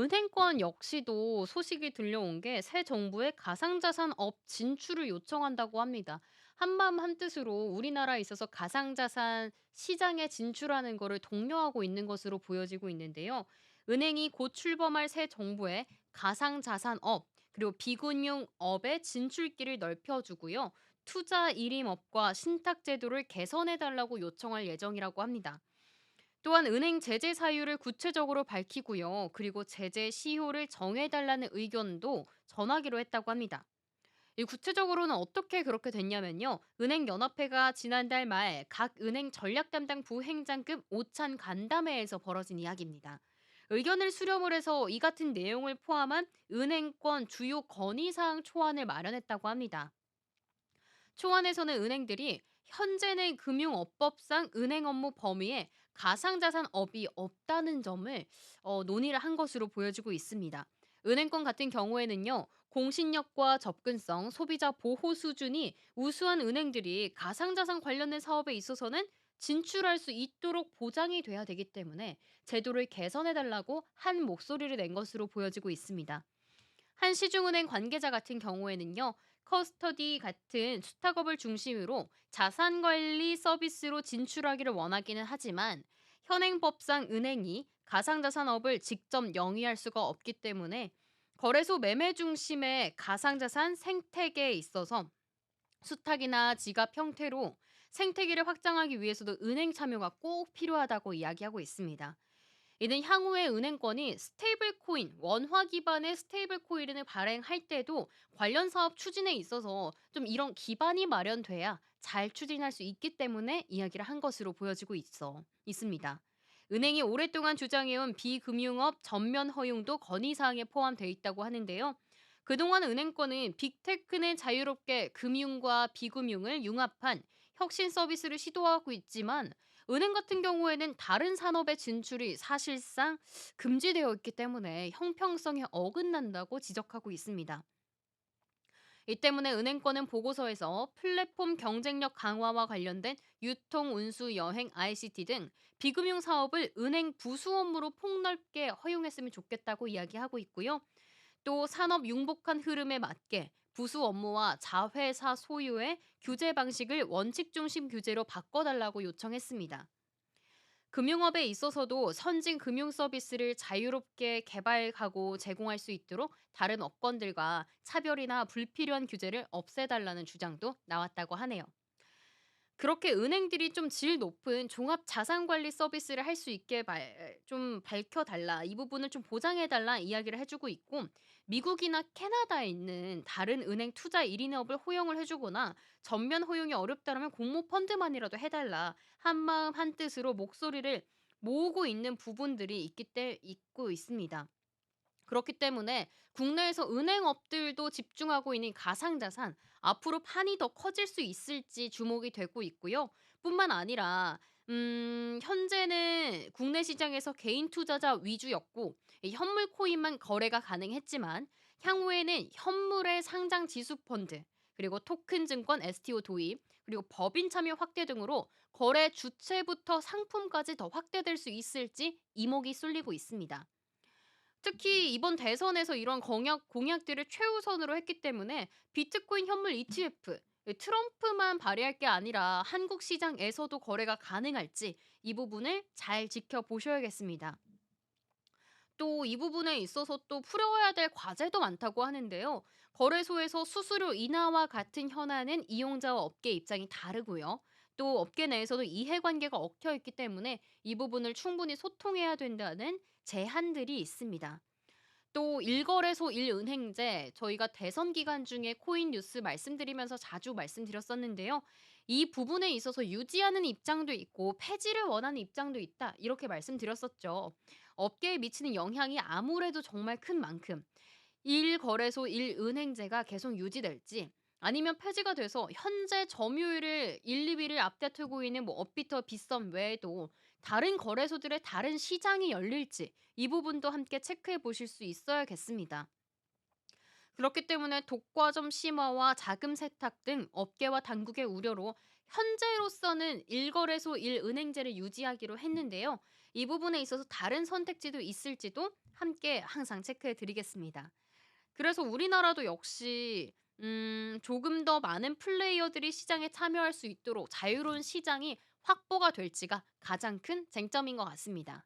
은행권 역시도 소식이 들려온 게 새 정부의 가상자산 업 진출을 요청한다고 합니다. 한마음 한뜻으로 우리나라에 있어서 가상자산 시장에 진출하는 거를 독려하고 있는 것으로 보여지고 있는데요. 은행이 곧 출범할 새 정부의 가상자산 업, 그리고 비금융 업의 진출길을 넓혀주고요. 투자 일임업과 신탁 제도를 개선해달라고 요청할 예정이라고 합니다. 또한 은행 제재 사유를 구체적으로 밝히고요. 그리고 제재 시효를 정해달라는 의견도 전하기로 했다고 합니다. 이 구체적으로는 어떻게 그렇게 됐냐면요. 은행연합회가 지난달 말 각 은행 전략 담당 부행장급 오찬 간담회에서 벌어진 이야기입니다. 의견을 수렴을 해서 이 같은 내용을 포함한 은행권 주요 건의사항 초안을 마련했다고 합니다. 초안에서는 은행들이 현재는 금융업법상 은행 업무 범위에 가상자산업이 없다는 점을 논의를 한 것으로 보여지고 있습니다. 은행권 같은 경우에는요, 공신력과 접근성, 소비자 보호 수준이 우수한 은행들이 가상자산 관련된 사업에 있어서는 진출할 수 있도록 보장이 돼야 되기 때문에 제도를 개선해달라고 한 목소리를 낸 것으로 보여지고 있습니다. 한 시중은행 관계자 같은 경우에는요, 커스터디 같은 수탁업을 중심으로 자산 관리 서비스로 진출하기를 원하기는 하지만 현행법상 은행이 가상자산업을 직접 영위할 수가 없기 때문에 거래소 매매 중심의 가상자산 생태계에 있어서 수탁이나 지갑 형태로 생태계를 확장하기 위해서도 은행 참여가 꼭 필요하다고 이야기하고 있습니다. 이는 향후에 은행권이 스테이블 코인, 원화 기반의 스테이블 코인을 발행할 때도 관련 사업 추진에 있어서 좀 이런 기반이 마련돼야 잘 추진할 수 있기 때문에 이야기를 한 것으로 보여지고 있습니다. 은행이 오랫동안 주장해온 비금융업 전면 허용도 건의사항에 포함되어 있다고 하는데요. 그동안 은행권은 빅테크는 자유롭게 금융과 비금융을 융합한 혁신 서비스를 시도하고 있지만 은행 같은 경우에는 다른 산업의 진출이 사실상 금지되어 있기 때문에 형평성에 어긋난다고 지적하고 있습니다. 이 때문에 은행권은 보고서에서 플랫폼 경쟁력 강화와 관련된 유통, 운수, 여행, ICT 등 비금융 사업을 은행 부수 업무로 폭넓게 허용했으면 좋겠다고 이야기하고 있고요. 또 산업 융복한 흐름에 맞게 부수 업무와 자회사 소유의 규제 방식을 원칙 중심 규제로 바꿔달라고 요청했습니다. 금융업에 있어서도 선진 금융 서비스를 자유롭게 개발하고 제공할 수 있도록 다른 업권들과 차별이나 불필요한 규제를 없애달라는 주장도 나왔다고 하네요. 그렇게 은행들이 좀 질 높은 종합 자산 관리 서비스를 할 수 있게 좀 밝혀 달라. 이 부분을 좀 보장해 달라 이야기를 해 주고 있고 미국이나 캐나다에 있는 다른 은행 투자 1 인업을 허용을 해 주거나 전면 허용이 어렵다면 공모 펀드만이라도 해 달라. 한마음 한뜻으로 목소리를 모으고 있는 부분들이 있고 있습니다. 그렇기 때문에 국내에서 은행업들도 집중하고 있는 가상자산, 앞으로 판이 더 커질 수 있을지 주목이 되고 있고요. 뿐만 아니라 현재는 국내 시장에서 개인 투자자 위주였고 이 현물 코인만 거래가 가능했지만 향후에는 현물의 상장 지수 펀드, 그리고 토큰 증권 STO 도입, 그리고 법인 참여 확대 등으로 거래 주체부터 상품까지 더 확대될 수 있을지 이목이 쏠리고 있습니다. 특히 이번 대선에서 이런 공약들을 최우선으로 했기 때문에 비트코인 현물 ETF, 트럼프만 발의할 게 아니라 한국 시장에서도 거래가 가능할지 이 부분을 잘 지켜보셔야겠습니다. 또 이 부분에 있어서 또 풀어야 될 과제도 많다고 하는데요. 거래소에서 수수료 인하와 같은 현안은 이용자와 업계 입장이 다르고요. 또 업계 내에서도 이해관계가 얽혀 있기 때문에 이 부분을 충분히 소통해야 된다는 제한들이 있습니다. 또 일거래소 일은행제 저희가 대선 기간 중에 코인 뉴스 말씀드리면서 자주 말씀드렸었는데요. 이 부분에 있어서 유지하는 입장도 있고 폐지를 원하는 입장도 있다. 이렇게 말씀드렸었죠. 업계에 미치는 영향이 아무래도 정말 큰 만큼 일거래소 일은행제가 계속 유지될지 아니면 폐지가 돼서 현재 점유율을 1-2위를 앞다투고 있는 뭐 업비터, 빗썸 외에도 다른 거래소들의 다른 시장이 열릴지 이 부분도 함께 체크해 보실 수 있어야겠습니다. 그렇기 때문에 독과점 심화와 자금 세탁 등 업계와 당국의 우려로 현재로서는 1거래소 1은행제를 유지하기로 했는데요. 이 부분에 있어서 다른 선택지도 있을지도 함께 항상 체크해 드리겠습니다. 그래서 우리나라도 역시 조금 더 많은 플레이어들이 시장에 참여할 수 있도록 자유로운 시장이 확보가 될지가 가장 큰 쟁점인 것 같습니다.